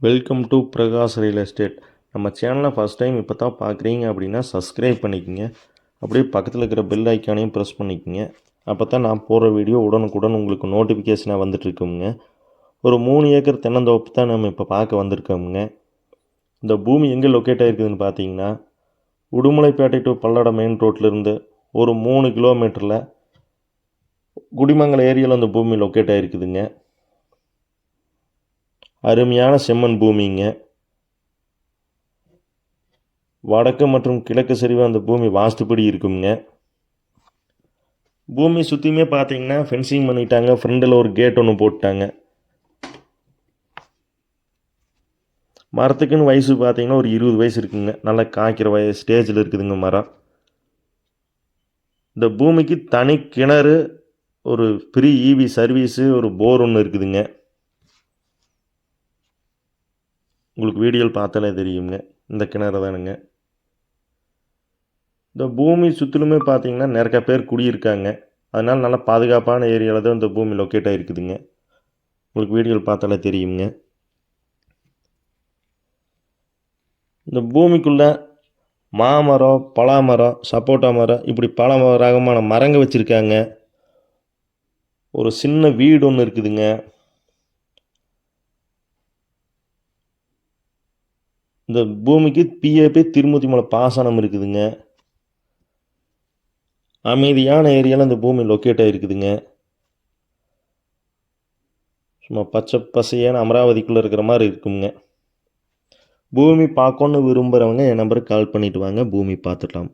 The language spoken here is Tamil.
Welcome to Prakash real estate. நம்ம சேனலை ஃபஸ்ட் டைம் இப்போ தான் பார்க்குறீங்க அப்படின்னா சப்ஸ்கிரைப் பண்ணிக்கோங்க. அப்படியே பக்கத்தில் இருக்கிற பெல் ஐக்கானையும் ப்ரெஸ் பண்ணிக்கோங்க. அப்போ தான் நான் போடுற வீடியோ உடனுக்குடன் உங்களுக்கு நோட்டிஃபிகேஷனாக வந்துட்டுருக்கோங்க. ஒரு 3 ஏக்கர் தென்னந்தோப்பு தான் நம்ம இப்போ பார்க்க வந்திருக்கோமுங்க. இந்த பூமி எங்கே லொக்கேட் ஆகிருக்குதுன்னு பார்த்தீங்கன்னா, உடுமலைப்பேட்டை டு பல்லடம் மெயின் ரோட்லேருந்து ஒரு 3 கிலோமீட்டரில் குடிமங்கலம் ஏரியாவில் அந்த பூமி லொக்கேட் ஆகிருக்குதுங்க. அருமையான செம்மண் பூமிங்க. வடக்கு மற்றும் கிழக்கு சரிவு அந்த பூமி வாஸ்துப்படி இருக்குங்க. பூமி சுற்றியுமே பார்த்தீங்கன்னா ஃபென்சிங் பண்ணிட்டாங்க. ஃப்ரண்டில் ஒரு கேட் ஒன்று போட்டாங்க. மரத்துக்குன்னு வயசு பார்த்தீங்கன்னா ஒரு 20 வயசு இருக்குங்க. நல்லா காய்க்கிற ஸ்டேஜில் இருக்குதுங்க மரம். இந்த பூமிக்கு தனி கிணறு, ஒரு ஃப்ரீ இவி சர்வீஸு, ஒரு போர் ஒன்று இருக்குதுங்க. உங்களுக்கு வீடியோவில் பார்த்தாலே தெரியுங்க. இந்த கிணறு தானுங்க. இந்த பூமி சுற்றிலுமே பார்த்தீங்கன்னா நிறைய பேர் குடியிருக்காங்க. அதனால் நல்லா பாதுகாப்பான ஏரியாவில் தான் இந்த பூமி லொக்கேட் ஆகிருக்குதுங்க. உங்களுக்கு வீடியோவில் பார்த்தாலே தெரியுங்க. இந்த பூமிக்குள்ளே மாமரம், பலாமரம், சப்போட்டா மரம், இப்படி பல ரகமான மரங்கள் வச்சுருக்காங்க. ஒரு சின்ன வீடு ஒன்று இருக்குதுங்க. இந்த பூமிக்கு பிஏபி திருமூர்த்திமலை பாசனம் இருக்குதுங்க. அமைதியான ஏரியாவில் இந்த பூமி லொக்கேட் ஆகிருக்குதுங்க. சும்மா பச்சை பசையான அமராவதிக்குள்ளே இருக்கிற மாதிரி இருக்குங்க. பூமி பார்க்கணுன்னு விரும்புகிறவங்க என் நம்பருக்கு கால் பண்ணிவிட்டு வாங்க, பூமி பார்த்துக்கலாம்.